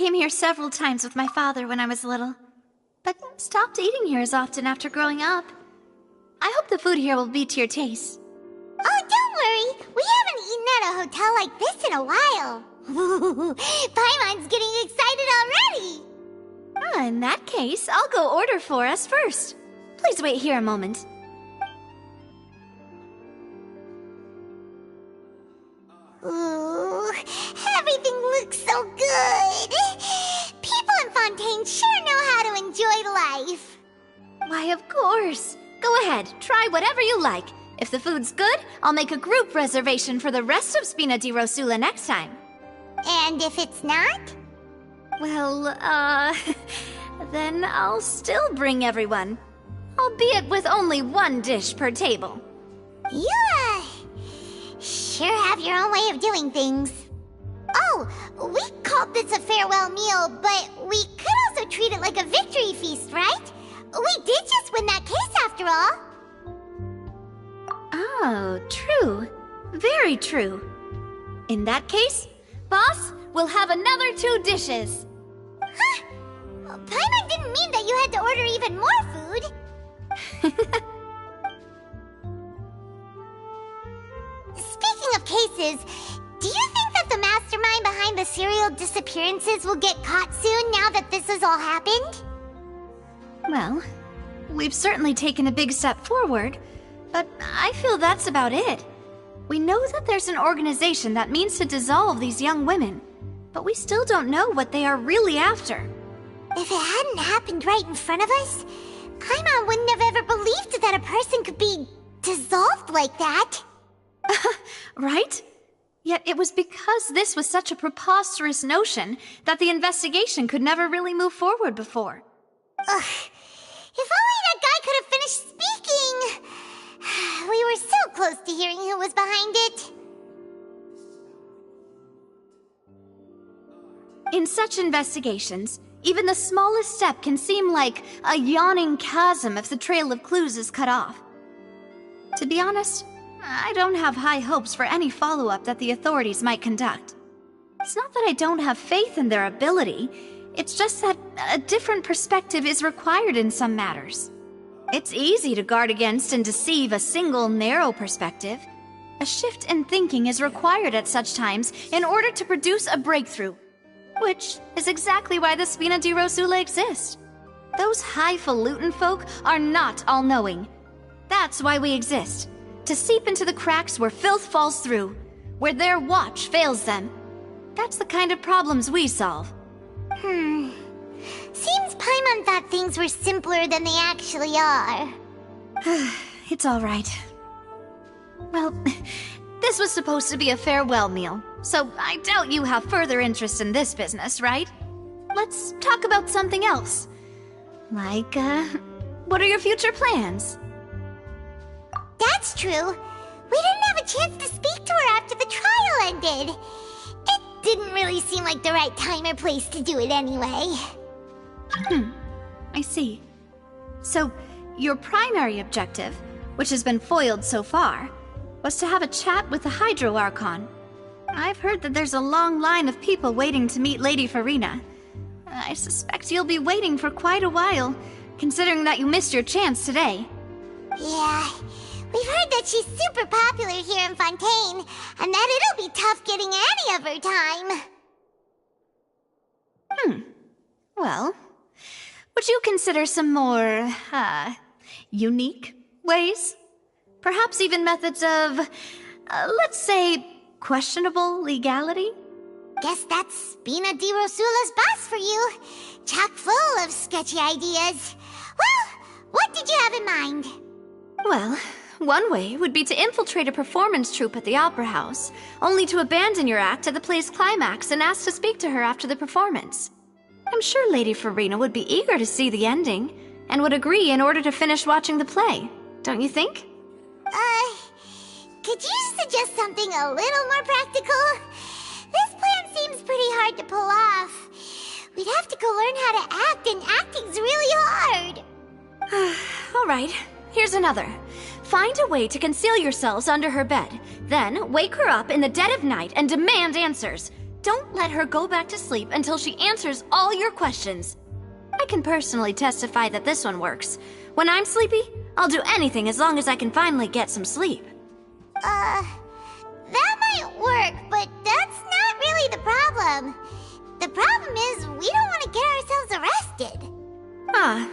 came here several times with my father when I was little, but stopped eating here as often after growing up. I hope the food here will be to your taste. Oh, don't worry. We haven't eaten at a hotel like this in a while. Paimon's getting excited already. In that case, I'll go order for us first. Please wait here a moment. Ooh, everything looks so good. People in Fontaine sure know how to enjoy life. Why, of course. Go ahead, try whatever you like. If the food's good, I'll make a group reservation for the rest of Spina di Rosula next time. And if it's not? Well, then I'll still bring everyone. Albeit with only one dish per table. You, sure have your own way of doing things. Oh, we called this a farewell meal, but we could also treat it like a victory feast, right? We did just win that case after all. Oh, true. Very true. In that case, boss, we'll have another 2 dishes. Huh? Paimon didn't mean that you had to order even more food. Speaking of cases, do you think that the mastermind behind the serial disappearances will get caught soon now that this has all happened? Well, we've certainly taken a big step forward, but I feel that's about it. We know that there's an organization that means to dissolve these young women, but we still don't know what they are really after. If it hadn't happened right in front of us, Paimon wouldn't have ever believed that a person could be dissolved like that. Right? Yet it was because this was such a preposterous notion that the investigation could never really move forward before. Ugh. If only that guy could have finished speaking! We were so close to hearing who was behind it. In such investigations, even the smallest step can seem like a yawning chasm if the trail of clues is cut off. To be honest, I don't have high hopes for any follow-up that the authorities might conduct. It's not that I don't have faith in their ability, it's just that a different perspective is required in some matters. It's easy to guard against and deceive a single narrow perspective. A shift in thinking is required at such times in order to produce a breakthrough. Which is exactly why the Spina di Rosula exist. Those highfalutin folk are not all-knowing. That's why we exist. To seep into the cracks where filth falls through, where their watch fails them. That's the kind of problems we solve. Seems Paimon thought things were simpler than they actually are. It's all right. Well, this was supposed to be a farewell meal, so I doubt you have further interest in this business, right? Let's talk about something else. Like, what are your future plans? That's true. We didn't have a chance to speak to her after the trial ended. It didn't really seem like the right time or place to do it anyway. I see. So, your primary objective, which has been foiled so far, was to have a chat with the Hydro Archon. I've heard that there's a long line of people waiting to meet Lady Farina. I suspect you'll be waiting for quite a while, considering that you missed your chance today. Yeah, we've heard that she's super popular here in Fontaine, and that it'll be tough getting any of her time. Well, would you consider some more, unique ways? Perhaps even methods of, let's say, questionable legality? Guess that's Spina di Rosula's boss for you. Chock full of sketchy ideas. Well, what did you have in mind? Well, one way would be to infiltrate a performance troupe at the Opera House, only to abandon your act at the play's climax and ask to speak to her after the performance. I'm sure Lady Farina would be eager to see the ending, and would agree in order to finish watching the play, don't you think? Could you suggest something a little more practical? This plan seems pretty hard to pull off. We'd have to go learn how to act, and acting's really hard. All right, here's another. Find a way to conceal yourselves under her bed, then wake her up in the dead of night and demand answers. Don't let her go back to sleep until she answers all your questions. I can personally testify that this one works. When I'm sleepy, I'll do anything as long as I can finally get some sleep. That might work, but that's not really the problem. The problem is we don't want to get ourselves arrested. Ah,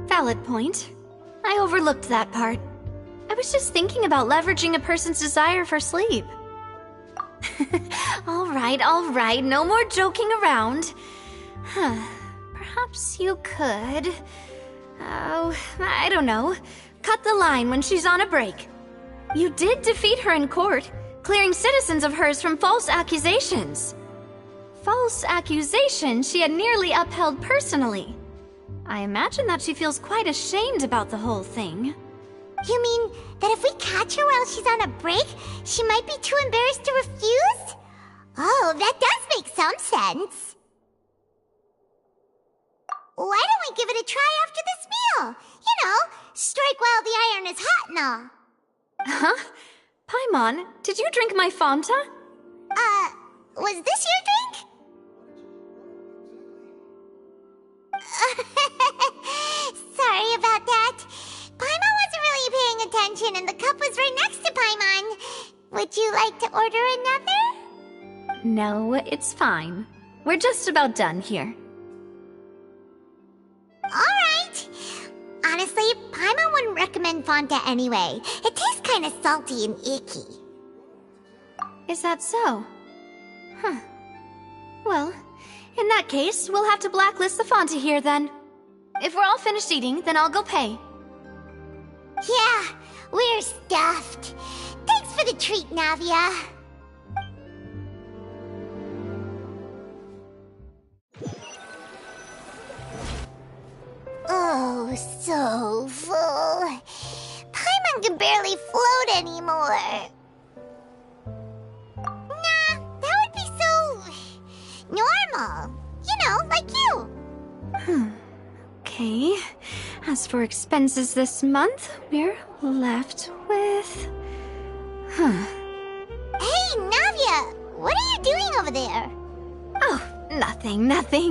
valid point. I overlooked that part. I was just thinking about leveraging a person's desire for sleep. All right, no more joking around. Perhaps you could... Oh, I don't know. Cut the line when she's on a break. You did defeat her in court, clearing citizens of hers from false accusations. False accusations she had nearly upheld personally. I imagine that she feels quite ashamed about the whole thing. You mean that if we catch her while she's on a break, she might be too embarrassed to refuse? Oh, that does make some sense. Why don't we give it a try after this meal? You know, strike while the iron is hot and all. Huh? Paimon, did you drink my Fanta? Was this your drink? Sorry about that. Paimon wasn't really paying attention and the cup was right next to Paimon. Would you like to order another? No, it's fine. We're just about done here. Alright. Honestly, Paimon wouldn't recommend Fanta anyway. It tastes kind of salty and icky. Is that so? Huh. Well, in that case, we'll have to blacklist the Fanta here then. If we're all finished eating, then I'll go pay. Yeah, we're stuffed. Thanks for the treat, Navia. Oh, so full. Paimon can barely float anymore. Nah, that would be so... normal. You know, like you. Okay. As for expenses this month, we're left with... Hey, Navia! What are you doing over there? Oh, nothing.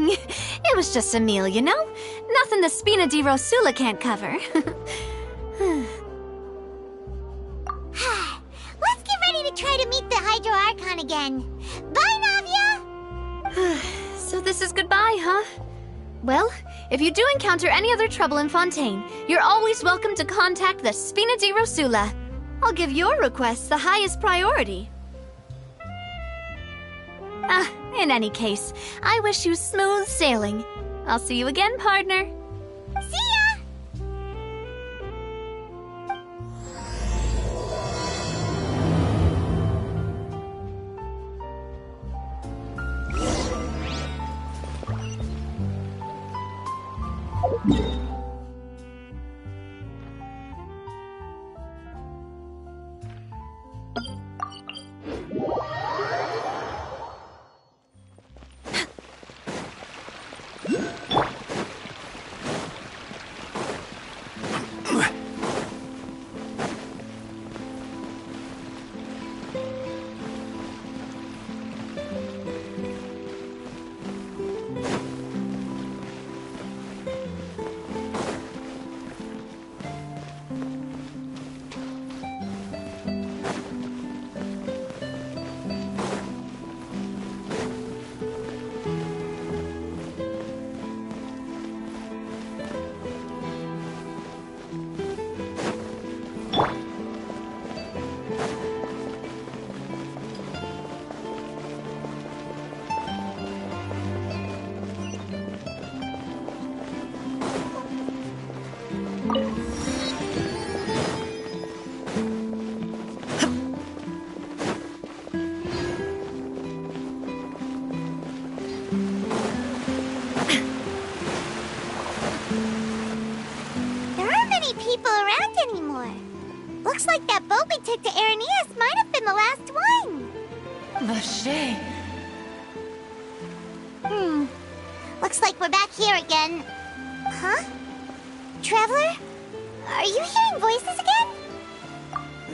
It was just a meal, you know? Nothing the Spina di Rosula can't cover. Let's get ready to try to meet the Hydro Archon again. Bye, Navia! So this is goodbye, huh? Well, if you do encounter any other trouble in Fontaine, you're always welcome to contact the Spina di Rosula. I'll give your request the highest priority. In any case, I wish you smooth sailing. I'll see you again, partner. See ya! People around anymore. Looks like that boat we took to Araneas might have been the last one. Vacher. Looks like we're back here again. Huh? Traveler? Are you hearing voices again?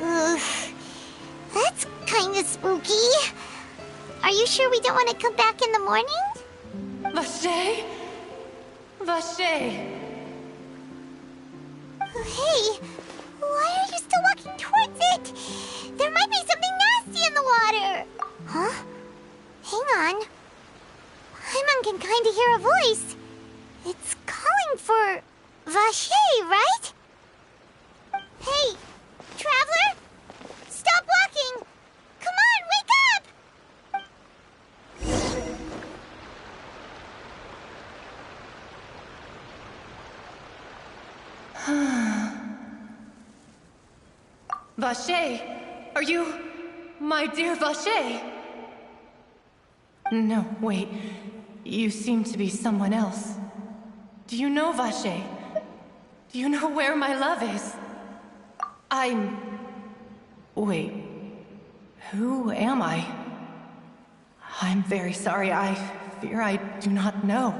Ugh. That's kinda spooky. Are you sure we don't want to come back in the morning? Vache? Vache! Hey, why are you still walking towards it? There might be something nasty in the water. Huh? Hang on. Paimon can kinda hear a voice. It's calling for Vache, right? Hey, traveler? Stop walking! Come on, wake up! Vache! Are you... my dear Vache? No, wait. You seem to be someone else. Do you know Vache? Do you know where my love is? Wait. Who am I? I'm very sorry. I fear I do not know.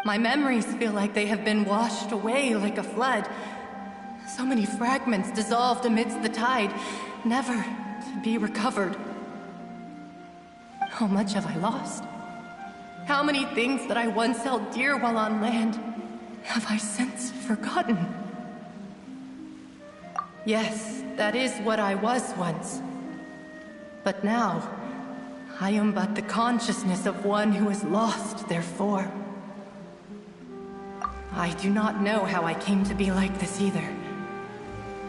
My memories feel like they have been washed away like a flood. So many fragments dissolved amidst the tide, never to be recovered. How much have I lost? How many things that I once held dear while on land have I since forgotten? Yes, that is what I was once. But now, I am but the consciousness of one who has lost their form. I do not know how I came to be like this either.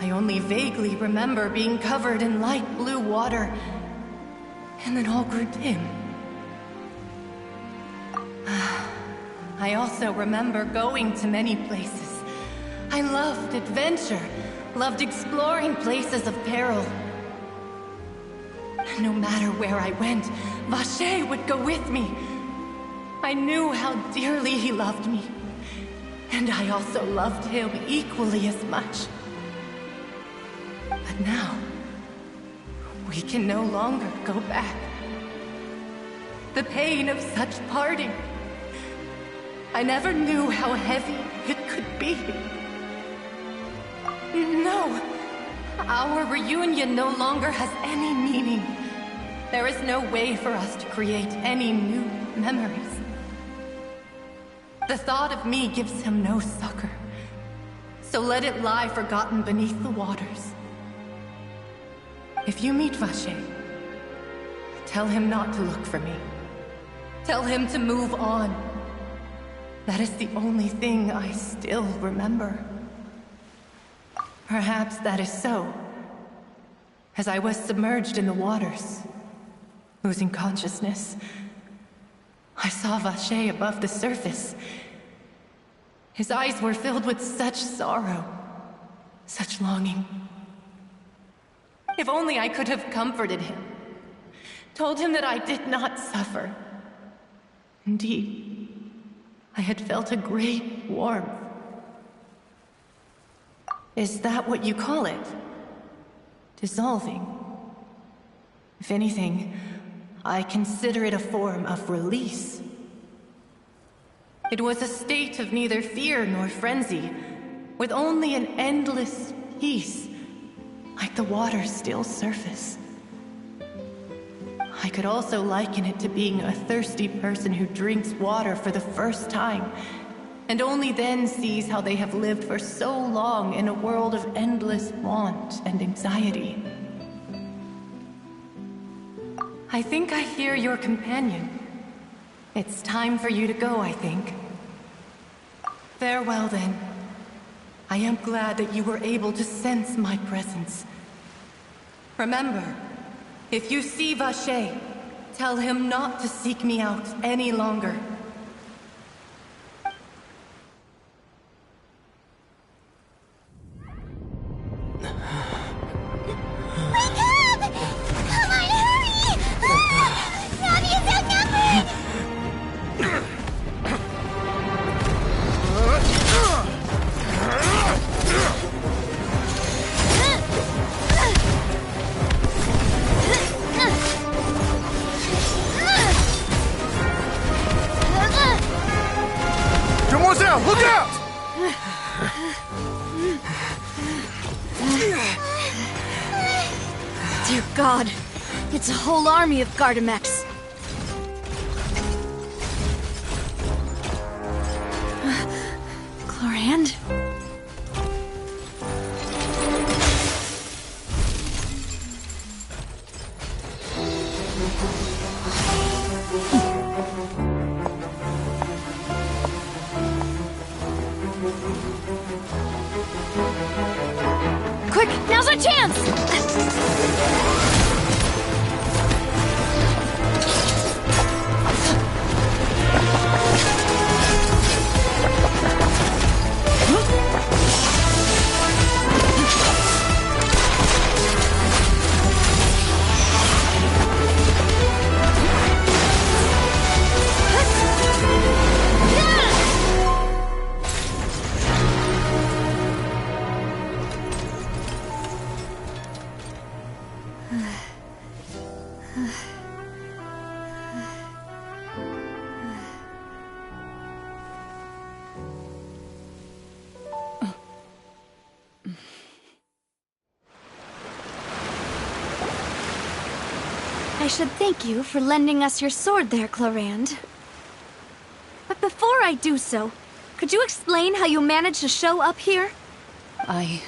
I only vaguely remember being covered in light blue water, and then all grew dim. I also remember going to many places. I loved adventure, loved exploring places of peril. No matter where I went, Vache would go with me. I knew how dearly he loved me, and I also loved him equally as much. But now, we can no longer go back. The pain of such parting, I never knew how heavy it could be. No, our reunion no longer has any meaning. There is no way for us to create any new memories. The thought of me gives him no succor, so let it lie forgotten beneath the waters. If you meet Vache, tell him not to look for me. Tell him to move on. That is the only thing I still remember. Perhaps that is so. As I was submerged in the waters, losing consciousness, I saw Vache above the surface. His eyes were filled with such sorrow, such longing. If only I could have comforted him, told him that I did not suffer. Indeed, I had felt a great warmth. Is that what you call it? Dissolving? If anything, I consider it a form of release. It was a state of neither fear nor frenzy, with only an endless peace, like the water's still surface. I could also liken it to being a thirsty person who drinks water for the first time, and only then sees how they have lived for so long in a world of endless want and anxiety. I think I hear your companion. It's time for you to go, I think. Farewell, then. I am glad that you were able to sense my presence. Remember, if you see Vache, tell him not to seek me out any longer. Look out! Dear God, It's a whole army of Gardamex. Clorand? Quick, now's our chance! I should thank you for lending us your sword there, Clorand. But before I do so, could you explain how you managed to show up here? I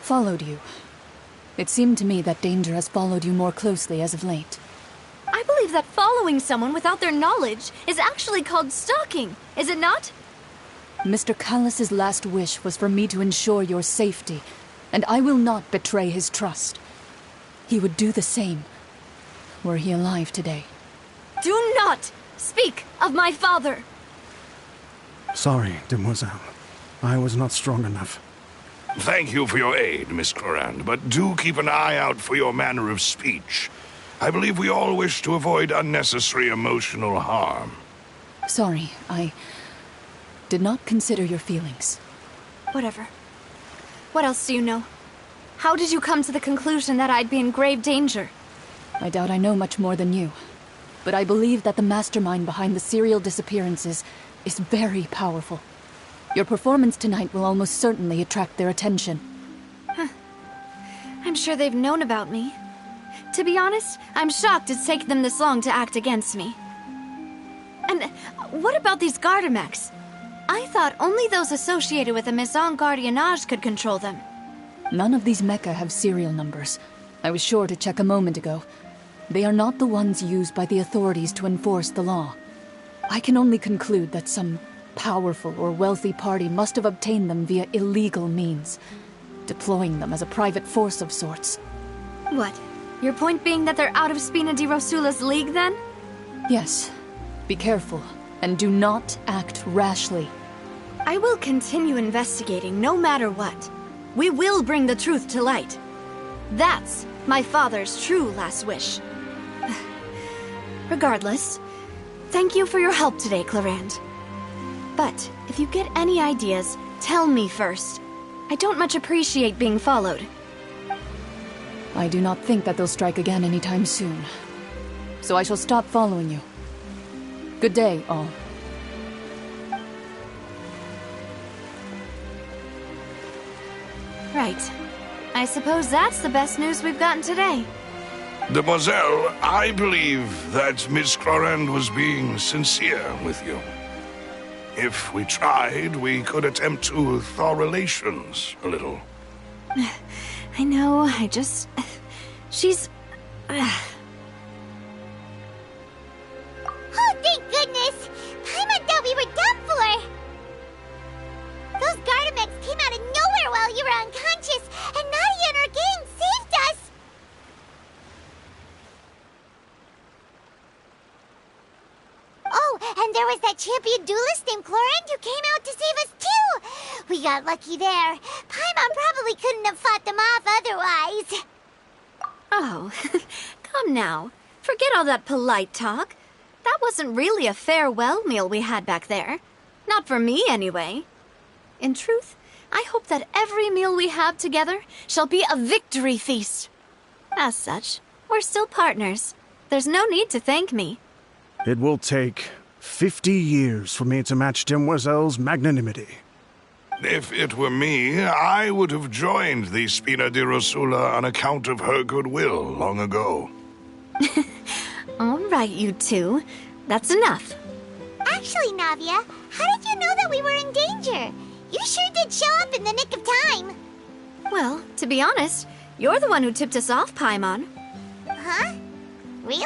followed you. It seemed to me that danger has followed you more closely as of late. I believe that following someone without their knowledge is actually called stalking, is it not? Mr. Callus's last wish was for me to ensure your safety, and I will not betray his trust. He would do the same, were he alive today. Do not speak of my father! Sorry, demoiselle. I was not strong enough. Thank you for your aid, Miss Clorand, but do keep an eye out for your manner of speech. I believe we all wish to avoid unnecessary emotional harm. Sorry, I did not consider your feelings. Whatever. What else do you know? How did you come to the conclusion that I'd be in grave danger? I doubt I know much more than you, but I believe that the mastermind behind the serial disappearances is very powerful. Your performance tonight will almost certainly attract their attention. I'm sure they've known about me. To be honest, I'm shocked it's taken them this long to act against me. And what about these Gardamex? I thought only those associated with the Maison Gardiennage could control them. None of these mecha have serial numbers. I was sure to check a moment ago. They are not the ones used by the authorities to enforce the law. I can only conclude that some powerful or wealthy party must have obtained them via illegal means, deploying them as a private force of sorts. What? Your point being that they're out of Spina di Rosula's league, then? Yes. Be careful, and do not act rashly. I will continue investigating no matter what. We will bring the truth to light. That's my father's true last wish. Regardless, thank you for your help today, Clorand. But if you get any ideas, tell me first. I don't much appreciate being followed. I do not think that they'll strike again anytime soon. So I shall stop following you. Good day, all. Right. I suppose that's the best news we've gotten today. Demoiselle, I believe that Miss Clorand was being sincere with you. If we tried, we could attempt to thaw relations a little. I know, she's... Oh, thank goodness! Paimon thought we were done for! Those Gardamex came out of nowhere while you were unconscious, and Nadia and her gang saved us! Oh, and there was that champion duelist named Clorand who came out to save us too! We got lucky there. Paimon probably couldn't have fought them off otherwise. Oh, come now. Forget all that polite talk. That wasn't really a farewell meal we had back there. Not for me, anyway. In truth, I hope that every meal we have together shall be a victory feast. As such, we're still partners. There's no need to thank me. It will take 50 years for me to match Demoiselle's magnanimity. If it were me, I would have joined the Spina di Rosula on account of her goodwill long ago. All right, you two. That's enough. Actually, Navia, how did you know that we were in danger? You sure did show up in the nick of time. Well, to be honest, you're the one who tipped us off, Paimon. Huh? Really?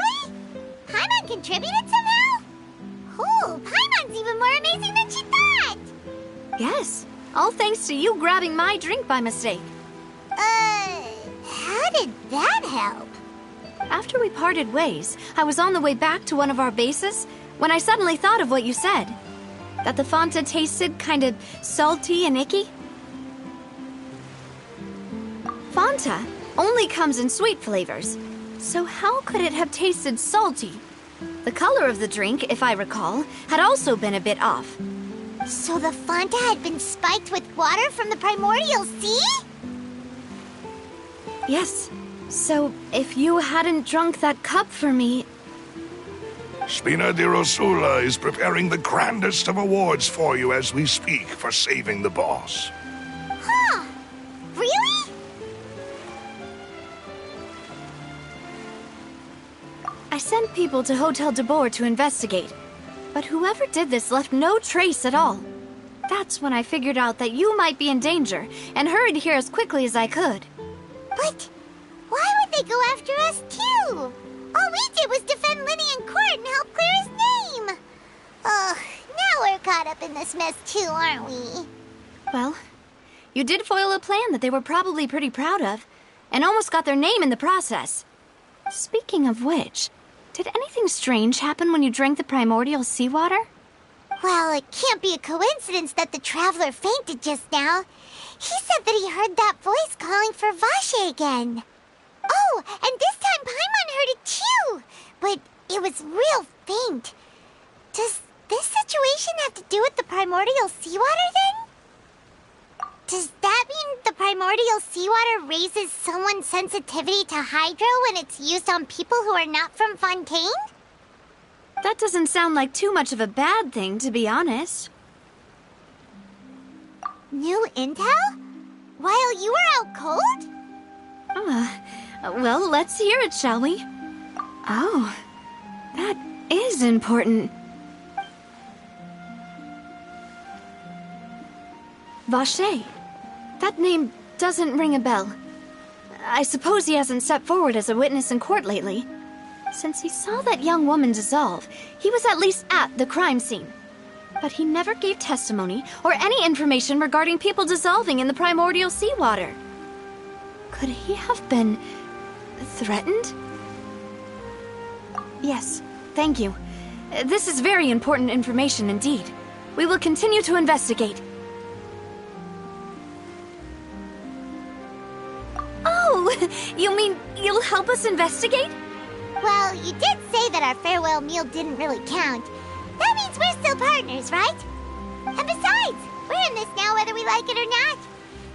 Paimon contributed somehow? Oh, Paimon's even more amazing than she thought! Yes, all thanks to you grabbing my drink by mistake. How did that help? After we parted ways, I was on the way back to one of our bases when I suddenly thought of what you said. That the Fanta tasted kind of salty and icky. Fanta only comes in sweet flavors, so how could it have tasted salty? The color of the drink, if I recall, had also been a bit off. So the Fanta had been spiked with water from the primordial sea? Yes. So, if you hadn't drunk that cup for me... Spina di Rosula is preparing the grandest of awards for you as we speak for saving the boss. Huh? Really? I sent people to Hotel de Boer to investigate, but whoever did this left no trace at all. That's when I figured out that you might be in danger and hurried here as quickly as I could. But why would they go after us too? All we did was defend Linny in court and help clear his name. Ugh, now we're caught up in this mess too, aren't we? Well, you did foil a plan that they were probably pretty proud of, and almost got their name in the process. Speaking of which, did anything strange happen when you drank the primordial seawater? Well, it can't be a coincidence that the traveler fainted just now. He said that he heard that voice calling for Vache again. Oh, and this time Paimon heard it too, but it was real faint. Does this situation have to do with the primordial seawater then? Does that mean the primordial seawater raises someone's sensitivity to hydro when it's used on people who are not from Fontaine? That doesn't sound like too much of a bad thing, to be honest. New intel? While you were out cold? Well, let's hear it, shall we? Oh, that is important. Vache. That name doesn't ring a bell. I suppose he hasn't stepped forward as a witness in court lately. Since he saw that young woman dissolve, he was at least at the crime scene. But he never gave testimony or any information regarding people dissolving in the primordial seawater. Could he have been threatened? Yes, thank you. This is very important information indeed. We will continue to investigate. Oh, you mean you'll help us investigate? Well, you did say that our farewell meal didn't really count. That means we're still partners, right? And besides, we're in this now whether we like it or not.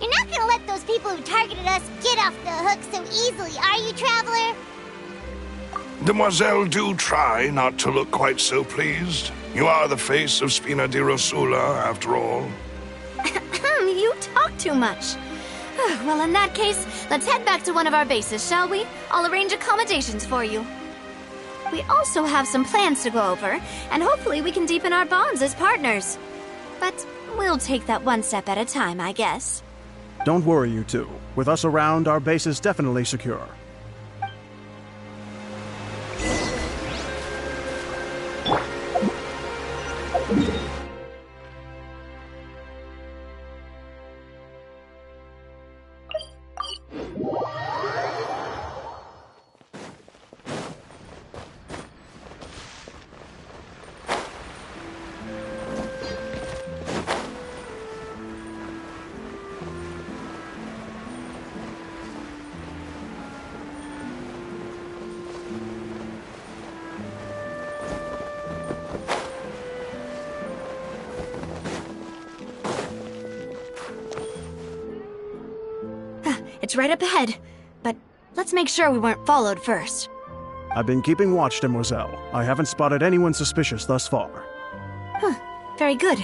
You're not gonna let those people who targeted us get off the hook so easily, are you, Traveler? Demoiselle, do try not to look quite so pleased. You are the face of Spina di Rosula, after all. You talk too much. Well, in that case, let's head back to one of our bases, shall we? I'll arrange accommodations for you. We also have some plans to go over, and hopefully we can deepen our bonds as partners. But we'll take that one step at a time, I guess. Don't worry, you two. With us around, our base is definitely secure. It's right up ahead, but let's make sure we weren't followed first. I've been keeping watch, Demoiselle. I haven't spotted anyone suspicious thus far. Very good.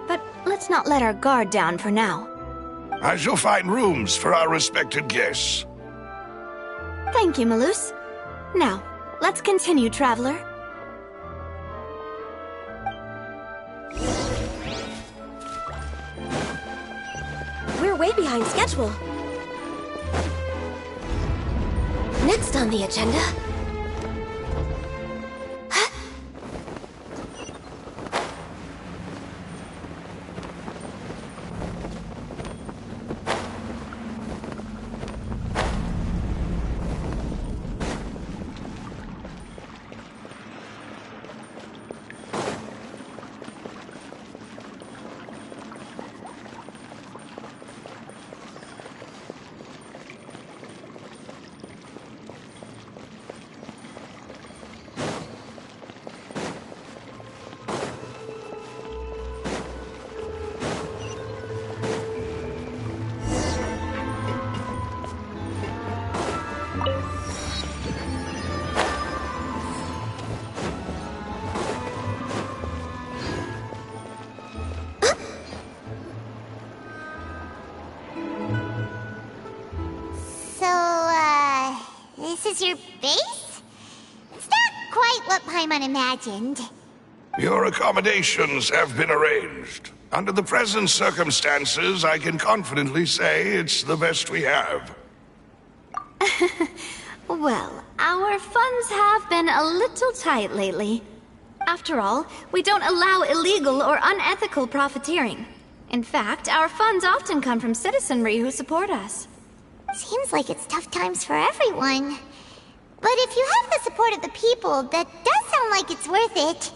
But let's not let our guard down for now. I shall find rooms for our respected guests. Thank you, Malus. Now, let's continue, traveler. We're way behind schedule. Next on the agenda... This is your base? It's not quite what Paimon imagined. Your accommodations have been arranged. Under the present circumstances, I can confidently say it's the best we have. Well, our funds have been a little tight lately. After all, we don't allow illegal or unethical profiteering. In fact, our funds often come from citizenry who support us. Seems like it's tough times for everyone. But if you have the support of the people, that does sound like it's worth it.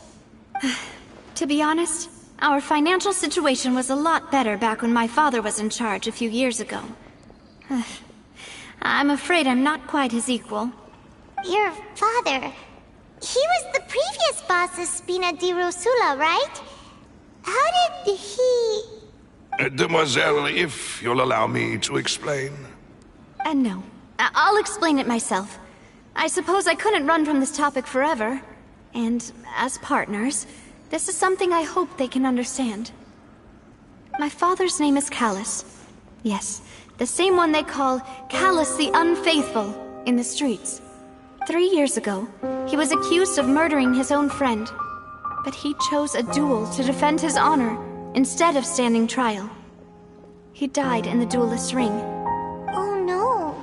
To be honest, our financial situation was a lot better back when my father was in charge a few years ago. I'm afraid I'm not quite his equal. Your father... he was the previous boss of Spina di Rosula, right? How did he... Demoiselle, if you'll allow me to explain. No. I'll explain it myself. I suppose I couldn't run from this topic forever. And, as partners, this is something I hope they can understand. My father's name is Callus. Yes, the same one they call Callus the Unfaithful in the streets. 3 years ago, he was accused of murdering his own friend. But he chose a duel to defend his honor, instead of standing trial. He died in the duelist's ring. Oh no.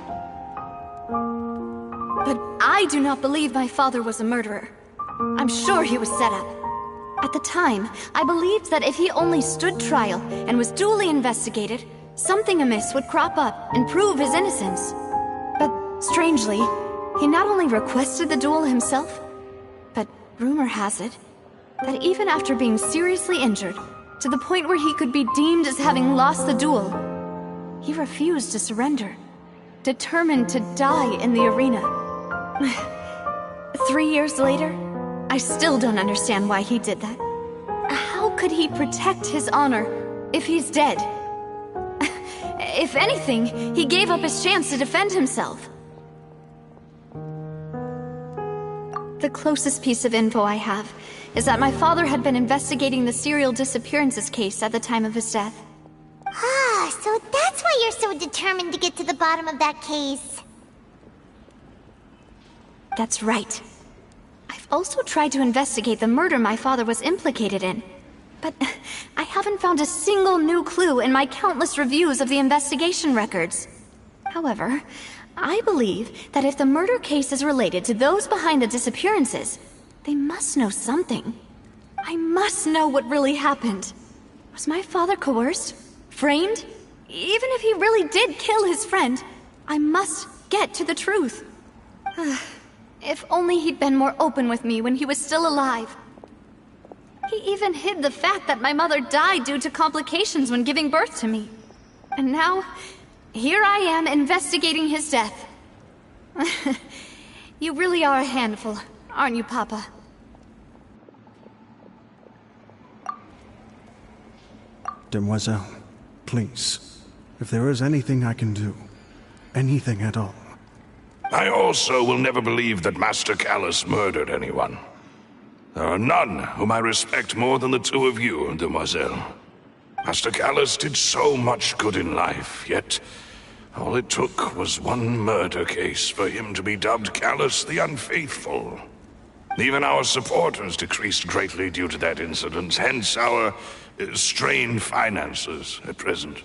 But I do not believe my father was a murderer. I'm sure he was set up. At the time, I believed that if he only stood trial and was duly investigated, something amiss would crop up and prove his innocence. But strangely, he not only requested the duel himself, but rumor has it that even after being seriously injured, to the point where he could be deemed as having lost the duel, he refused to surrender, determined to die in the arena. 3 years later, I still don't understand why he did that. How could he protect his honor if he's dead? If anything, he gave up his chance to defend himself. The closest piece of info I have is that my father had been investigating the serial disappearances case at the time of his death. Ah, so that's why you're so determined to get to the bottom of that case. That's right. I've also tried to investigate the murder my father was implicated in, but I haven't found a single new clue in my countless reviews of the investigation records. However, I believe that if the murder case is related to those behind the disappearances, they must know something. I must know what really happened. Was my father coerced? Framed? Even if he really did kill his friend, I must get to the truth. If only he'd been more open with me when he was still alive. He even hid the fact that my mother died due to complications when giving birth to me. And now, here I am investigating his death. You really are a handful, aren't you, Papa? Demoiselle, please, if there is anything I can do, anything at all. I also will never believe that Master Callus murdered anyone. There are none whom I respect more than the two of you, Demoiselle. Master Callus did so much good in life, yet all it took was one murder case for him to be dubbed Callus the Unfaithful. Even our supporters decreased greatly due to that incident, hence our strained finances at present.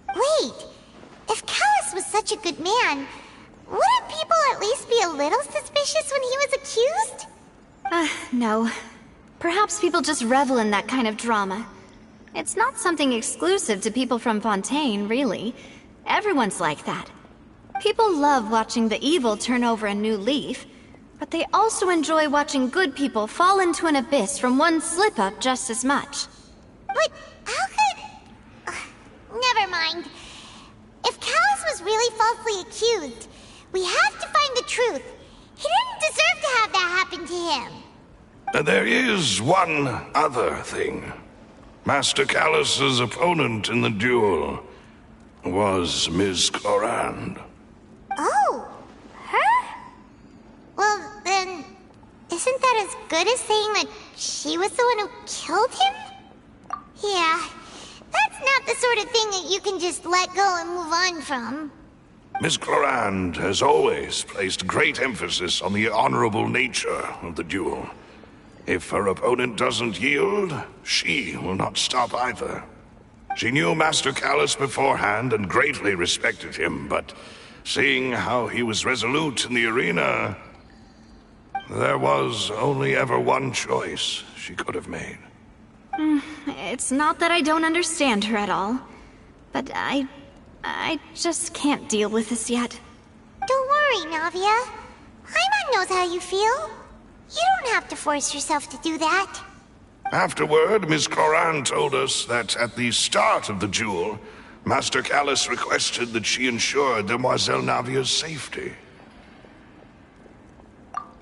Wait, if Callus was such a good man, wouldn't people at least be a little suspicious when he was accused? No. Perhaps people just revel in that kind of drama. It's not something exclusive to people from Fontaine, really. Everyone's like that. People love watching the evil turn over a new leaf, but they also enjoy watching good people fall into an abyss from one slip-up just as much. But how could... never mind. If Callus was really falsely accused, we have to find the truth. He didn't deserve to have that happen to him. There is one other thing. Master Callus's opponent in the duel was Ms. Clorand. Oh, her? Well, then, isn't that as good as saying that she was the one who killed him? Yeah, that's not the sort of thing that you can just let go and move on from. Ms. Clorand has always placed great emphasis on the honorable nature of the duel. If her opponent doesn't yield, she will not stop either. She knew Master Callus beforehand and greatly respected him, but seeing how he was resolute in the arena, there was only ever one choice she could have made. It's not that I don't understand her at all, but I just can't deal with this yet. Don't worry, Navia. Paimon knows how you feel. You don't have to force yourself to do that. Afterward, Ms. Clorand told us that at the start of the duel, Master Callus requested that she ensure Demoiselle Navia's safety.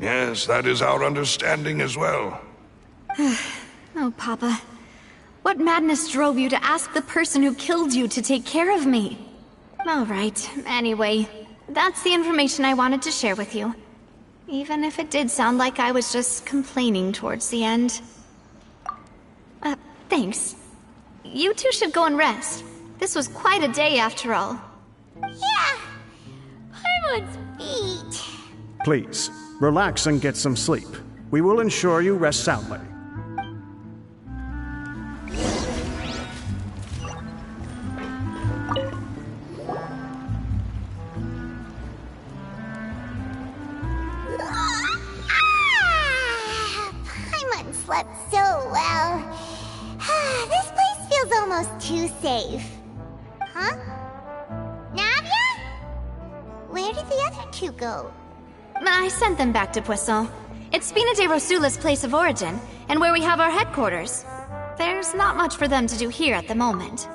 Yes, that is our understanding as well. Oh, Papa. What madness drove you to ask the person who killed you to take care of me? All right, anyway, that's the information I wanted to share with you. Even if it did sound like I was just complaining towards the end. Thanks. You two should go and rest. This was quite a day after all. Yeah, Paimon's feet. Please, relax and get some sleep. We will ensure you rest soundly. Paimon slept so well. This place feels almost too safe. Huh? Navia? Where did the other two go? I sent them back to Poisson. It's Spina de Rosula's place of origin, and where we have our headquarters. There's not much for them to do here at the moment.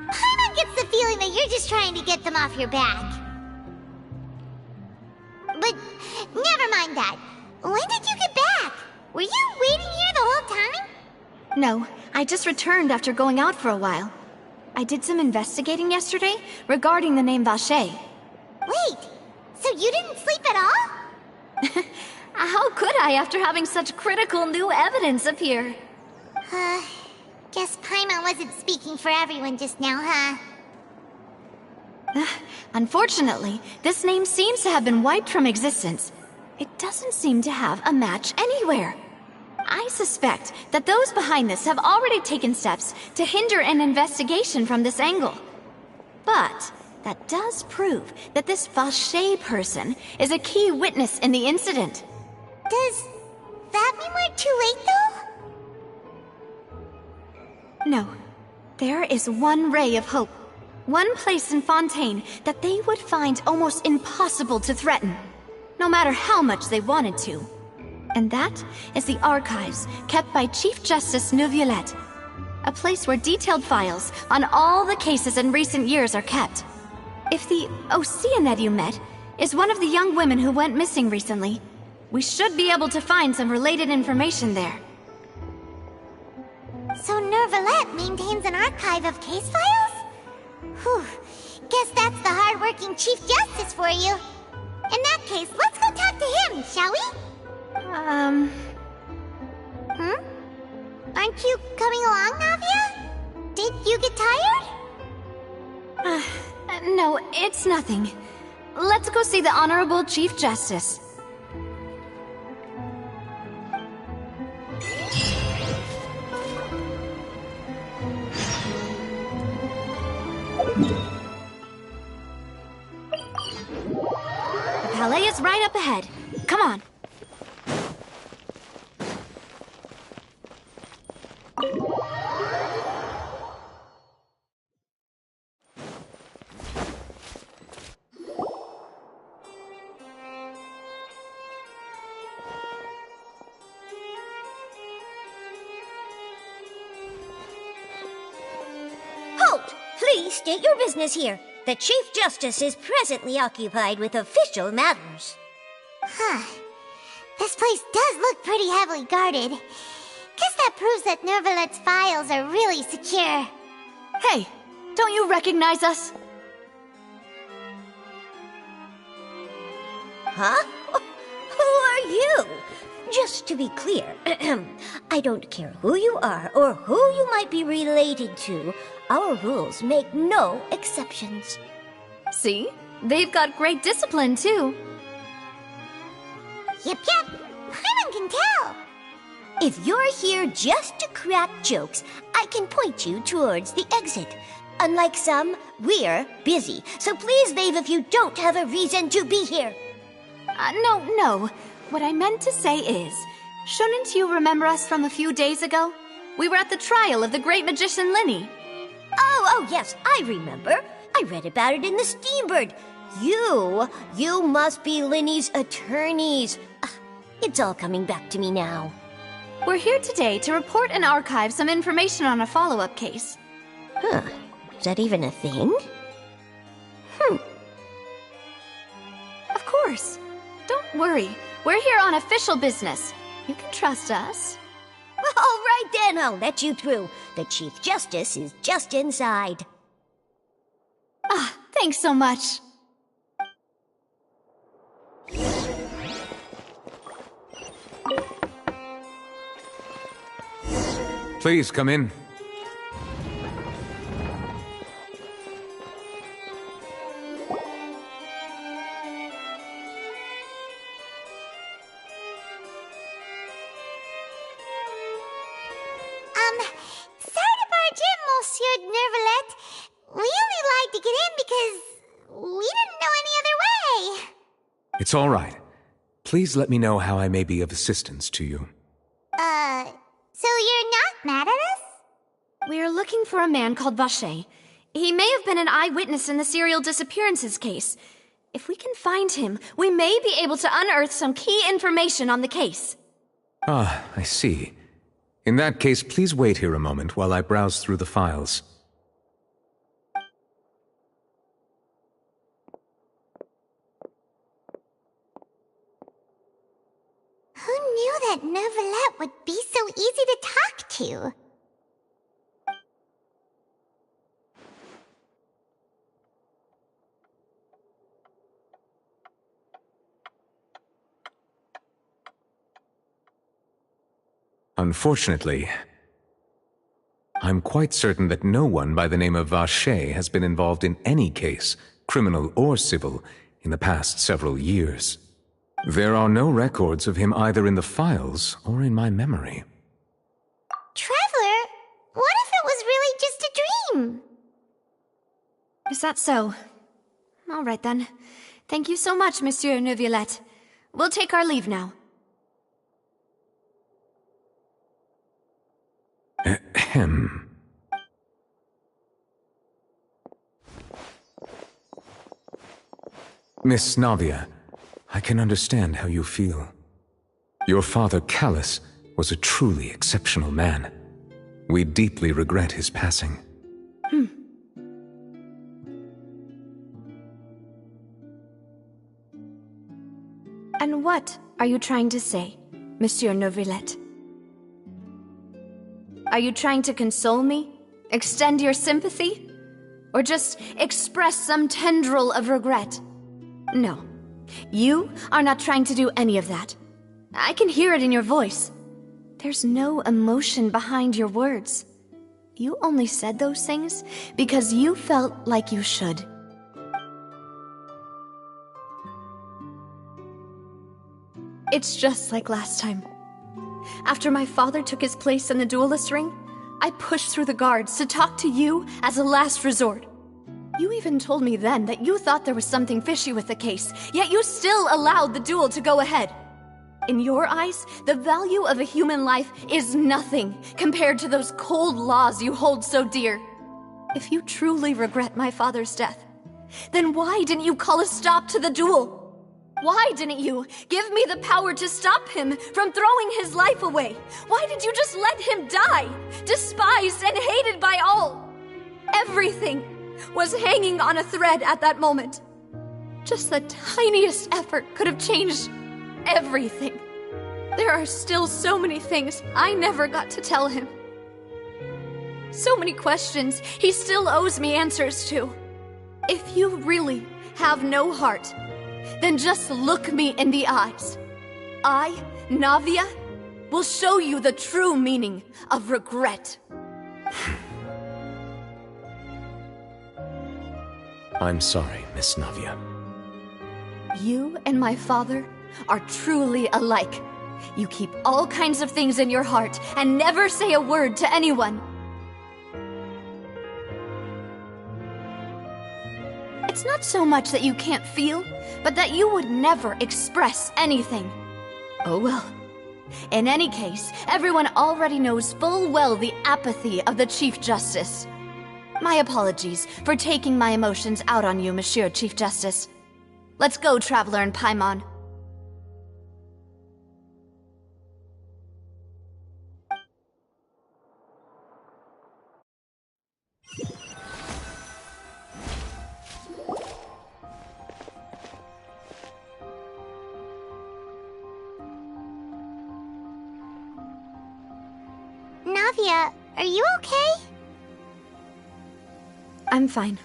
Paimon gets the feeling that you're just trying to get them off your back. But never mind that. When did you get back? Were you waiting here the whole time? No, I just returned after going out for a while. I did some investigating yesterday regarding the name Vache. Wait, so you didn't sleep at all? How could I after having such critical new evidence appear? Guess Paimon wasn't speaking for everyone just now, huh? Unfortunately, this name seems to have been wiped from existence. It doesn't seem to have a match anywhere. I suspect that those behind this have already taken steps to hinder an investigation from this angle. But that does prove that this Vache person is a key witness in the incident. Does that mean we're too late, though? No. There is one ray of hope. One place in Fontaine that they would find almost impossible to threaten, no matter how much they wanted to. And that is the archives kept by Chief Justice Neuvillette. A place where detailed files on all the cases in recent years are kept. If the Oceanid you met is one of the young women who went missing recently, we should be able to find some related information there. So Neuvillette maintains an archive of case files? Whew. Guess that's the hard-working Chief Justice for you. In that case, let's go talk to him, shall we? Aren't you coming along, Navia? Did you get tired? No, it's nothing. Let's go see the Honorable Chief Justice. The Palais is right up ahead. Come on. Halt! Please state your business here. The Chief Justice is presently occupied with official matters. Huh. This place does look pretty heavily guarded. Guess that proves that Neuvillette's files are really secure. Hey, don't you recognize us? Huh? Who are you? Just to be clear, I don't care who you are or who you might be related to. Our rules make no exceptions. See? They've got great discipline, too. Yep. Paimon can tell. If you're here just to crack jokes, I can point you towards the exit. Unlike some, we're busy, so please leave if you don't have a reason to be here. No. What I meant to say is, shouldn't you remember us from a few days ago? We were at the trial of the great magician Linny. Oh, yes, I remember. I read about it in the Steambird. You must be Linny's attorneys. It's all coming back to me now. We're here today to report and archive some information on a follow-up case. Huh. Is that even a thing? Of course. Don't worry. We're here on official business. You can trust us. All right then, I'll let you through. The Chief Justice is just inside. Thanks so much. Please come in. Sorry to barge in, Monsieur Neuvillette. We only lied to get in because we didn't know any other way. It's all right. Please let me know how I may be of assistance to you. So you're not mad at us? We're looking for a man called Vacher. He may have been an eyewitness in the serial disappearances case. If we can find him, we may be able to unearth some key information on the case. Ah, I see. In that case, please wait here a moment while I browse through the files. Who knew that Neuvillette would be so easy to talk to? Unfortunately, I'm quite certain that no one by the name of Vacher has been involved in any case, criminal or civil, in the past several years. There are no records of him either in the files or in my memory. Traveler, what if it was really just a dream? Is that so? All right then. Thank you so much, Monsieur Neuvillette. We'll take our leave now. Ahem. Miss Navia, I can understand how you feel. Your father, Callus, was a truly exceptional man. We deeply regret his passing. And what are you trying to say, Monsieur Neuvillette? Are you trying to console me? Extend your sympathy? Or just express some tendril of regret? No. You are not trying to do any of that. I can hear it in your voice. There's no emotion behind your words. You only said those things because you felt like you should. It's just like last time. After my father took his place in the duelist ring, I pushed through the guards to talk to you as a last resort. You even told me then that you thought there was something fishy with the case, yet you still allowed the duel to go ahead. In your eyes, the value of a human life is nothing compared to those cold laws you hold so dear. If you truly regret my father's death, then why didn't you call a stop to the duel? Why didn't you give me the power to stop him from throwing his life away? Why did you just let him die, despised and hated by all? Everything was hanging on a thread at that moment. Just the tiniest effort could have changed everything. There are still so many things I never got to tell him. So many questions he still owes me answers to. If you really have no heart, then just look me in the eyes. I, Navia, will show you the true meaning of regret. I'm sorry, Miss Navia. You and my father are truly alike. You keep all kinds of things in your heart and never say a word to anyone. It's not so much that you can't feel, but that you would never express anything. Oh well. In any case, everyone already knows full well the apathy of the Chief Justice. My apologies for taking my emotions out on you, Monsieur Chief Justice. Let's go, Traveler and Paimon. Navia, are you okay? I'm fine.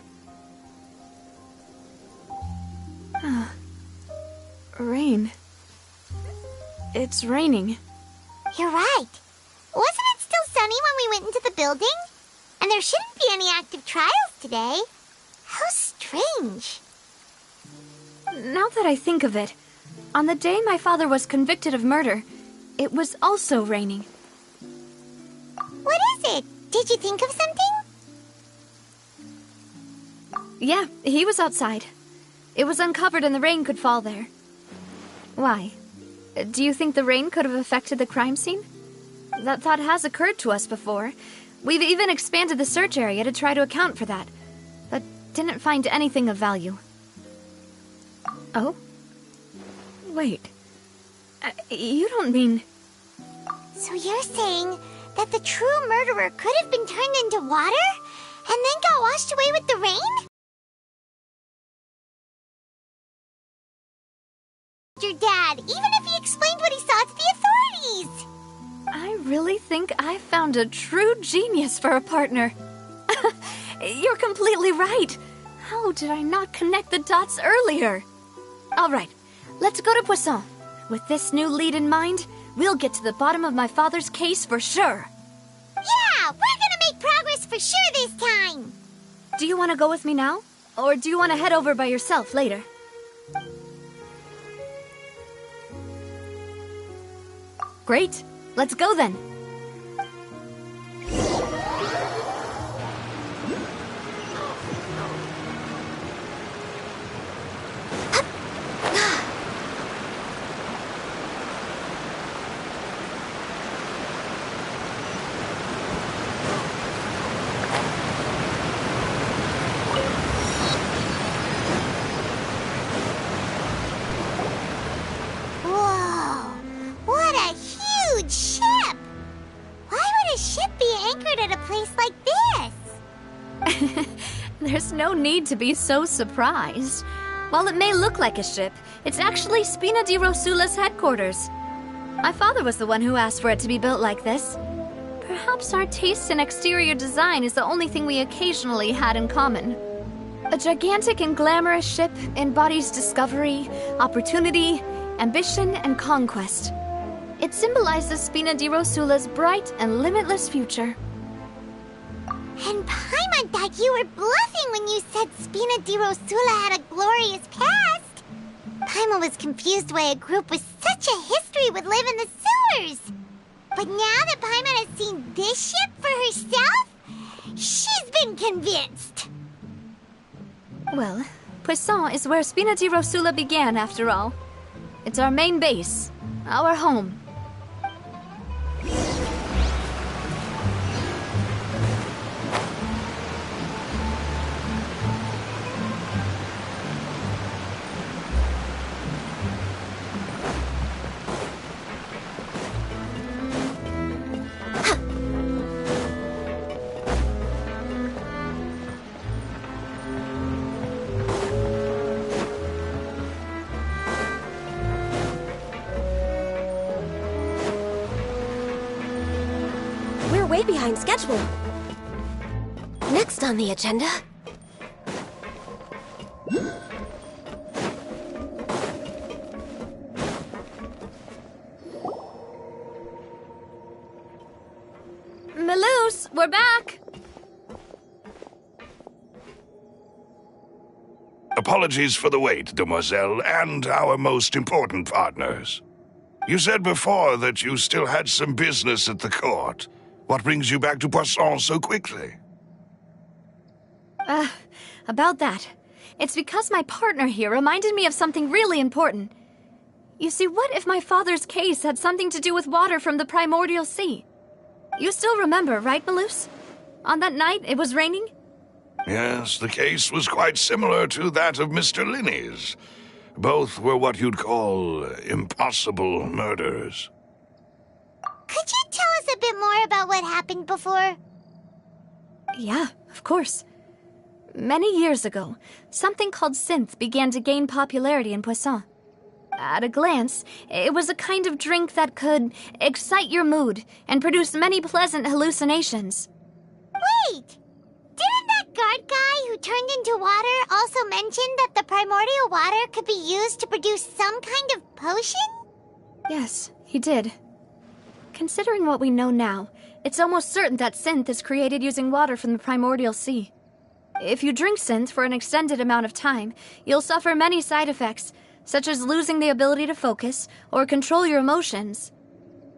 Rain. It's raining. You're right. Wasn't it still sunny when we went into the building? And there shouldn't be any active trials today. How strange. Now that I think of it, on the day my father was convicted of murder, it was also raining. What is it? Did you think of something? Yeah, he was outside. It was uncovered and the rain could fall there. Why? Do you think the rain could have affected the crime scene? That thought has occurred to us before. We've even expanded the search area to try to account for that, but didn't find anything of value. Oh? Wait. You don't mean... So you're saying that the true murderer could have been turned into water and then got washed away with the rain? Your dad, even if he explained what he saw to the authorities. I really think I found a true genius for a partner. You're completely right. How did I not connect the dots earlier? All right, let's go to Poisson. With this new lead in mind, we'll get to the bottom of my father's case for sure. Yeah, we're gonna make progress for sure this time. Do you want to go with me now? Or do you want to head over by yourself later? Great. Let's go then. just like this. There's no need to be so surprised. While it may look like a ship, it's actually Spina di Rosula's headquarters. My father was the one who asked for it to be built like this. Perhaps our taste in exterior design is the only thing we occasionally had in common. A gigantic and glamorous ship embodies discovery, opportunity, ambition, and conquest. It symbolizes Spina di Rosula's bright and limitless future. And Paimon thought you were bluffing when you said Spina di Rosula had a glorious past. Paimon was confused why a group with such a history would live in the sewers. But now that Paimon has seen this ship for herself, she's been convinced. Well, Poisson is where Spina di Rosula began, after all. It's our main base, our home. Way behind schedule. Next on the agenda... Melus, we're back! Apologies for the wait, demoiselle, and our most important partners. You said before that you still had some business at the court. What brings you back to Poisson so quickly? About that. It's because my partner here reminded me of something really important. You see, what if my father's case had something to do with water from the primordial sea? You still remember, right, Melus? On that night, it was raining? Yes, the case was quite similar to that of Mr. Linney's. Both were what you'd call impossible murders. Could you tell us a bit more about what happened before? Yeah, of course. Many years ago, something called synth began to gain popularity in Poisson. At a glance, it was a kind of drink that could excite your mood and produce many pleasant hallucinations. Wait! Didn't that guard guy who turned into water also mention that the primordial water could be used to produce some kind of potion? Yes, he did. Considering what we know now, it's almost certain that synth is created using water from the primordial sea. If you drink synth for an extended amount of time, you'll suffer many side effects, such as losing the ability to focus or control your emotions.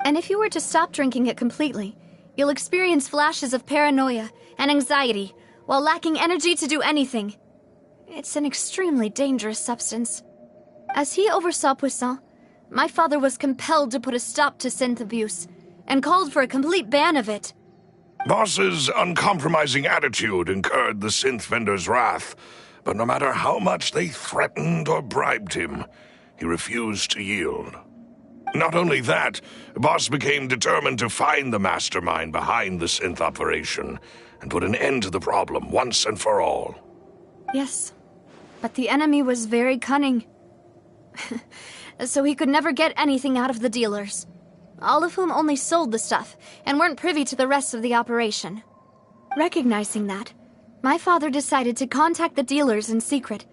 And if you were to stop drinking it completely, you'll experience flashes of paranoia and anxiety while lacking energy to do anything. It's an extremely dangerous substance. As he oversaw Poisson, my father was compelled to put a stop to synth abuse and called for a complete ban of it. Boss's uncompromising attitude incurred the synth vendor's wrath, but no matter how much they threatened or bribed him, he refused to yield. Not only that, Boss became determined to find the mastermind behind the synth operation and put an end to the problem once and for all. Yes, but the enemy was very cunning. So he could never get anything out of the dealers, all of whom only sold the stuff and weren't privy to the rest of the operation. Recognizing that, my father decided to contact the dealers in secret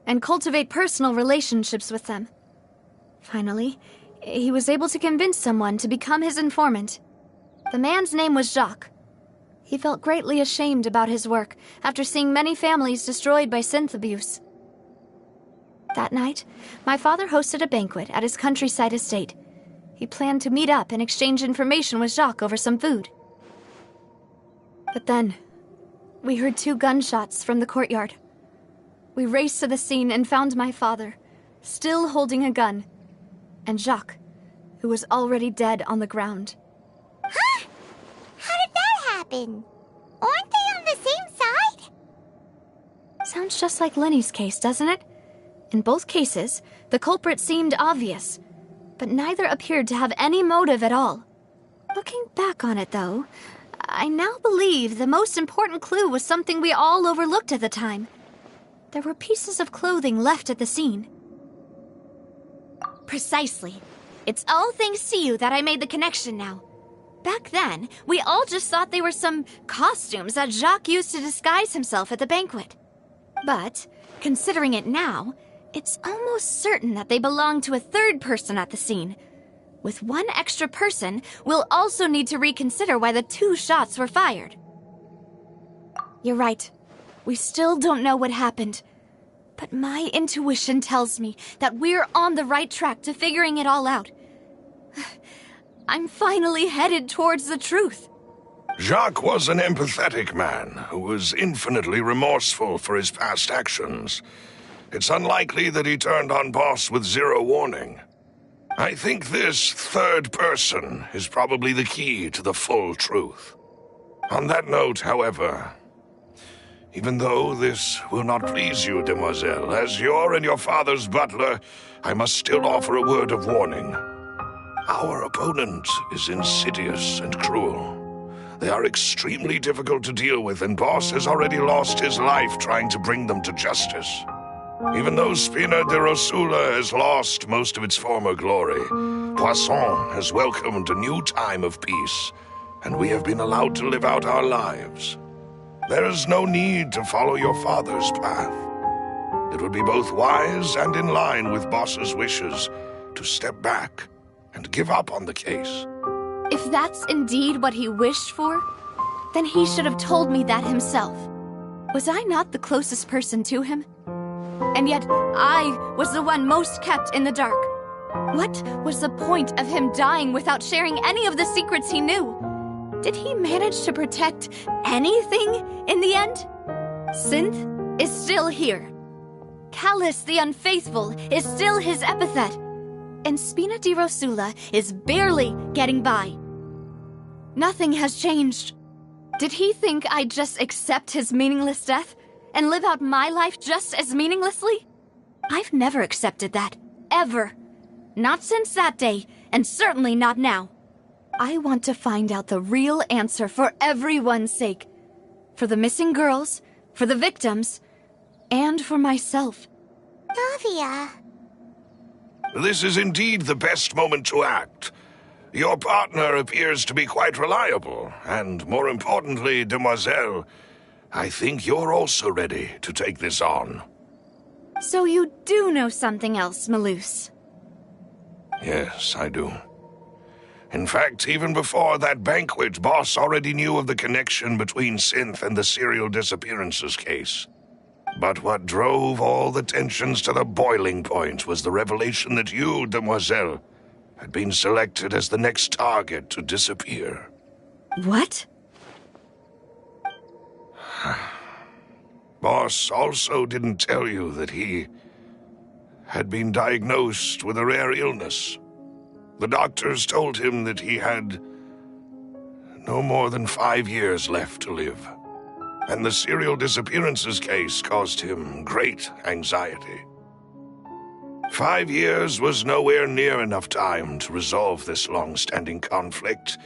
and cultivate personal relationships with them. Finally, he was able to convince someone to become his informant. The man's name was Jacques. He felt greatly ashamed about his work after seeing many families destroyed by synth abuse. That night, my father hosted a banquet at his countryside estate. He planned to meet up and exchange information with Jacques over some food. But then, we heard 2 gunshots from the courtyard. We raced to the scene and found my father, still holding a gun, and Jacques, who was already dead on the ground. Huh? How did that happen? Aren't they on the same side? Sounds just like Lenny's case, doesn't it? In both cases, the culprit seemed obvious, but neither appeared to have any motive at all. Looking back on it, though, I now believe the most important clue was something we all overlooked at the time. There were pieces of clothing left at the scene. Precisely. It's all thanks to you that I made the connection now. Back then, we all just thought they were some costumes that Jacques used to disguise himself at the banquet. But, considering it now, it's almost certain that they belong to a third person at the scene. With one extra person, we'll also need to reconsider why the 2 shots were fired. You're right. We still don't know what happened. But my intuition tells me that we're on the right track to figuring it all out. I'm finally headed towards the truth. Jacques was an empathetic man who was infinitely remorseful for his past actions. It's unlikely that he turned on Boss with 0 warning. I think this third person is probably the key to the full truth. On that note, however, even though this will not please you, demoiselle, as your and your father's butler, I must still offer a word of warning. Our opponent is insidious and cruel. They are extremely difficult to deal with, and Boss has already lost his life trying to bring them to justice. Even though Spina de Rosula has lost most of its former glory, Poisson has welcomed a new time of peace, and we have been allowed to live out our lives. There is no need to follow your father's path. It would be both wise and in line with Boss's wishes to step back and give up on the case. If that's indeed what he wished for, then he should have told me that himself. Was I not the closest person to him? And yet, I was the one most kept in the dark. What was the point of him dying without sharing any of the secrets he knew? Did he manage to protect anything in the end? Synth is still here. Callus the Unfaithful is still his epithet. And Spina di Rosula is barely getting by. Nothing has changed. Did he think I'd just accept his meaningless death and live out my life just as meaninglessly? I've never accepted that. Ever. Not since that day, and certainly not now. I want to find out the real answer for everyone's sake. For the missing girls, for the victims, and for myself. Navia. This is indeed the best moment to act. Your partner appears to be quite reliable, and more importantly, demoiselle, I think you're also ready to take this on. So you do know something else, Malus? Yes, I do. In fact, even before that banquet, Boss already knew of the connection between Synth and the serial disappearances case. But what drove all the tensions to the boiling point was the revelation that you, demoiselle, had been selected as the next target to disappear. What? Boss also didn't tell you that he had been diagnosed with a rare illness. The doctors told him that he had no more than 5 years left to live. And the serial disappearances case caused him great anxiety. 5 years was nowhere near enough time to resolve this long-standing conflict.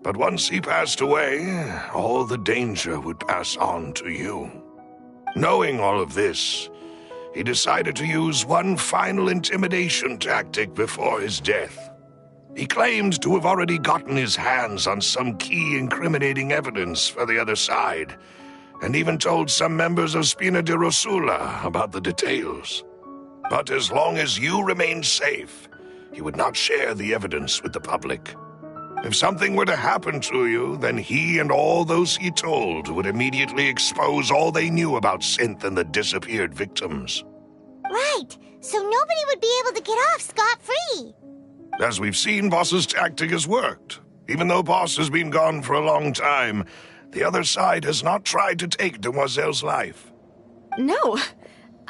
But once he passed away, all the danger would pass on to you. Knowing all of this, he decided to use one final intimidation tactic before his death. He claimed to have already gotten his hands on some key incriminating evidence for the other side, and even told some members of Spina de Rosula about the details. But as long as you remained safe, he would not share the evidence with the public. If something were to happen to you, then he and all those he told would immediately expose all they knew about Synth and the disappeared victims. Right, so nobody would be able to get off scot-free. As we've seen, Boss's tactic has worked. Even though Boss has been gone for a long time, the other side has not tried to take Demoiselle's life. No,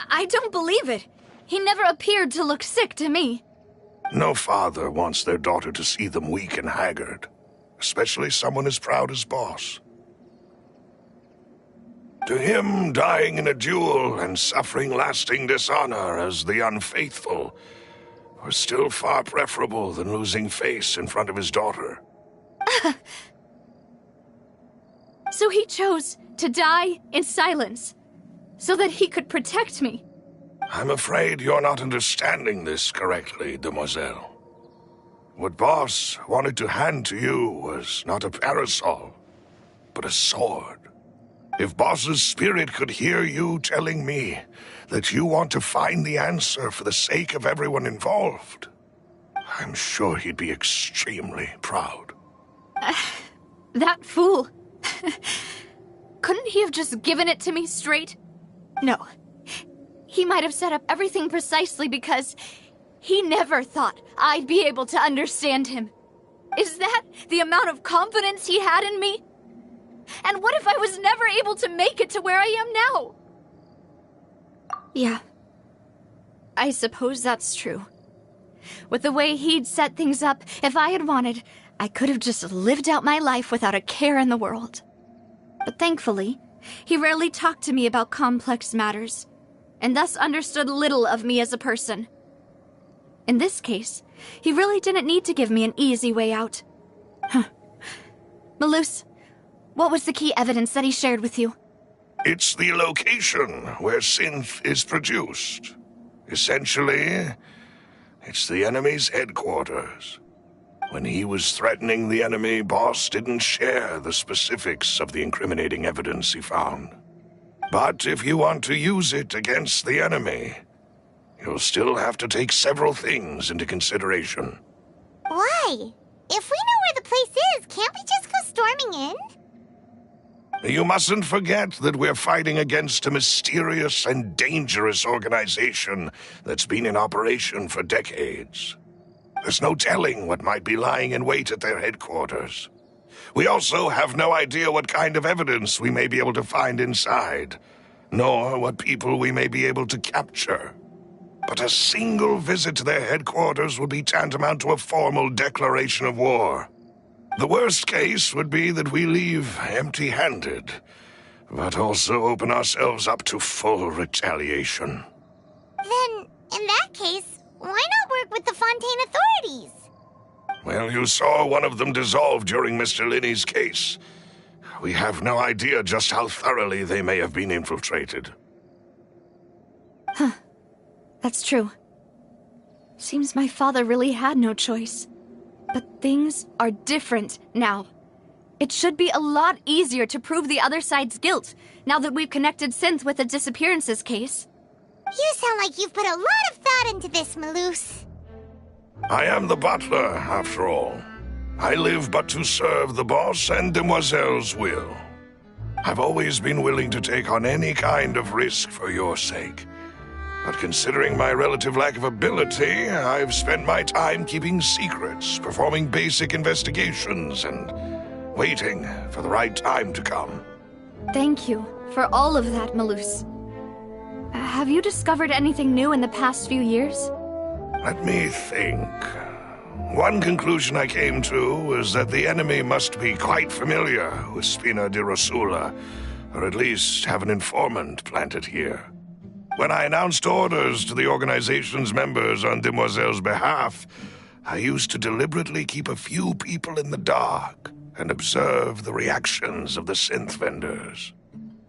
I don't believe it. He never appeared to look sick to me. No father wants their daughter to see them weak and haggard, especially someone as proud as Boss. To him, dying in a duel and suffering lasting dishonor as the Unfaithful was still far preferable than losing face in front of his daughter. He chose to die in silence so that he could protect me. I'm afraid you're not understanding this correctly, demoiselle. What Boss wanted to hand to you was not a parasol, but a sword. If Boss's spirit could hear you telling me that you want to find the answer for the sake of everyone involved, I'm sure he'd be extremely proud. That fool. Couldn't he have just given it to me straight? No. He might have set up everything precisely because he never thought I'd be able to understand him. Is that the amount of confidence he had in me? And what if I was never able to make it to where I am now? Yeah. I suppose that's true. With the way he'd set things up, if I had wanted, I could have just lived out my life without a care in the world. But thankfully, he rarely talked to me about complex matters, and thus understood little of me as a person. In this case, he really didn't need to give me an easy way out. Malus, what was the key evidence that he shared with you? It's the location where synth is produced. Essentially, it's the enemy's headquarters. When he was threatening the enemy, Boss didn't share the specifics of the incriminating evidence he found. But if you want to use it against the enemy, you'll still have to take several things into consideration. Why? If we know where the place is, can't we just go storming in? You mustn't forget that we're fighting against a mysterious and dangerous organization that's been in operation for decades. There's no telling what might be lying in wait at their headquarters. We also have no idea what kind of evidence we may be able to find inside, nor what people we may be able to capture. But a single visit to their headquarters would be tantamount to a formal declaration of war. The worst case would be that we leave empty-handed, but also open ourselves up to full retaliation. Then, in that case, why not work with the Fontaine authorities? Well, you saw one of them dissolve during Mr. Linney's case. We have no idea just how thoroughly they may have been infiltrated. Huh. That's true. Seems my father really had no choice. But things are different now. It should be a lot easier to prove the other side's guilt, now that we've connected Synth with the disappearances case. You sound like you've put a lot of thought into this, Malus. I am the butler, after all. I live but to serve the boss and Demoiselle's will. I've always been willing to take on any kind of risk for your sake. But considering my relative lack of ability, I've spent my time keeping secrets, performing basic investigations, and waiting for the right time to come. Thank you for all of that, Malus. Have you discovered anything new in the past few years? Let me think. One conclusion I came to was that the enemy must be quite familiar with Spina di Rosula, or at least have an informant planted here. When I announced orders to the organization's members on Demoiselle's behalf, I used to deliberately keep a few people in the dark and observe the reactions of the synth vendors.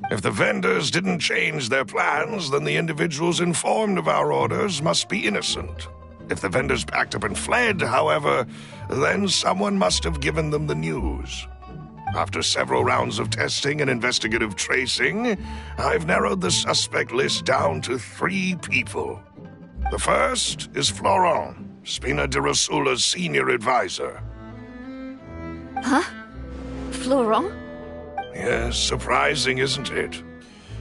If the vendors didn't change their plans, then the individuals informed of our orders must be innocent. If the vendors packed up and fled, however, then someone must have given them the news. After several rounds of testing and investigative tracing, I've narrowed the suspect list down to 3 people. The first is Florent, Spina di Rosula's senior advisor. Huh? Florent? Yes, surprising, isn't it?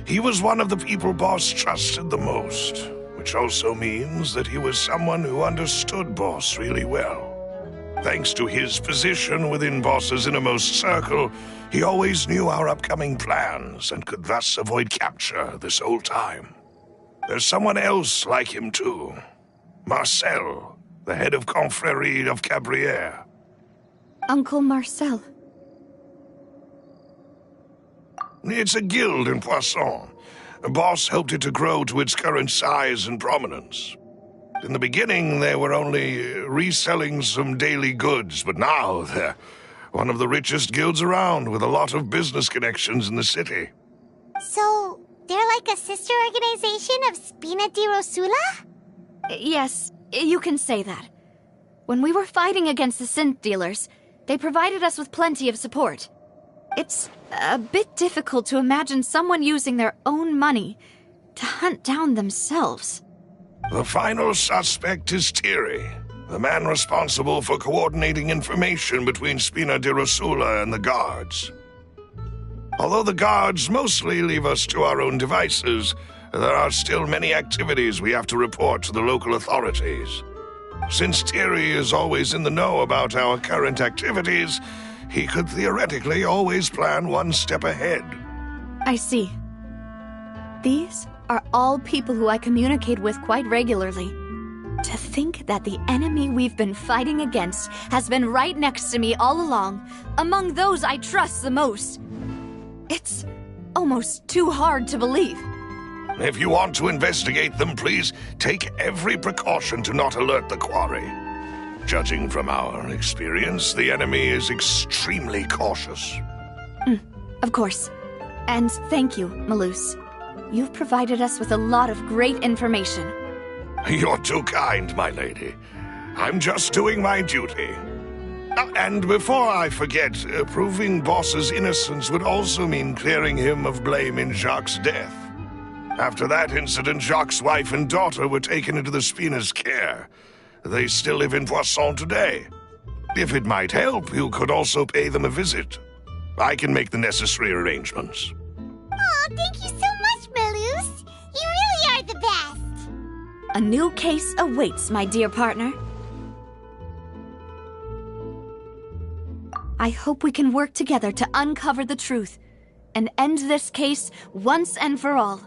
He was one of the people Boss trusted the most, which also means that he was someone who understood Boss really well. Thanks to his position within Boss's innermost circle, he always knew our upcoming plans and could thus avoid capture this whole time. There's someone else like him too. Marcel, the head of Confrérie of Cabrières. Uncle Marcel. It's a guild in Poisson. Boss helped it to grow to its current size and prominence. In the beginning, they were only reselling some daily goods, but now they're One of the richest guilds around, with a lot of business connections in the city. So, they're like a sister organization of Spina di Rosula? Yes, you can say that. When we were fighting against the synth dealers, they provided us with plenty of support. It's a bit difficult to imagine someone using their own money to hunt down themselves. The final suspect is Thierry, the man responsible for coordinating information between Spina di Rosula and the guards. Although the guards mostly leave us to our own devices, there are still many activities we have to report to the local authorities. Since Thierry is always in the know about our current activities, he could theoretically always plan one step ahead. I see. These are all people who I communicate with quite regularly. To think that the enemy we've been fighting against has been right next to me all along, among those I trust the most. It's almost too hard to believe. If you want to investigate them, please take every precaution to not alert the quarry. Judging from our experience, the enemy is extremely cautious. Of course. And thank you, Malus. You've provided us with a lot of great information. You're too kind, my lady. I'm just doing my duty. And before I forget, proving Boss's innocence would also mean clearing him of blame in Jacques' death. After that incident, Jacques' wife and daughter were taken into the Spina's care. They still live in Poisson today. If it might help, you could also pay them a visit. I can make the necessary arrangements. Oh, thank you so much, Malus. You really are the best. A new case awaits, my dear partner. I hope we can work together to uncover the truth and end this case once and for all.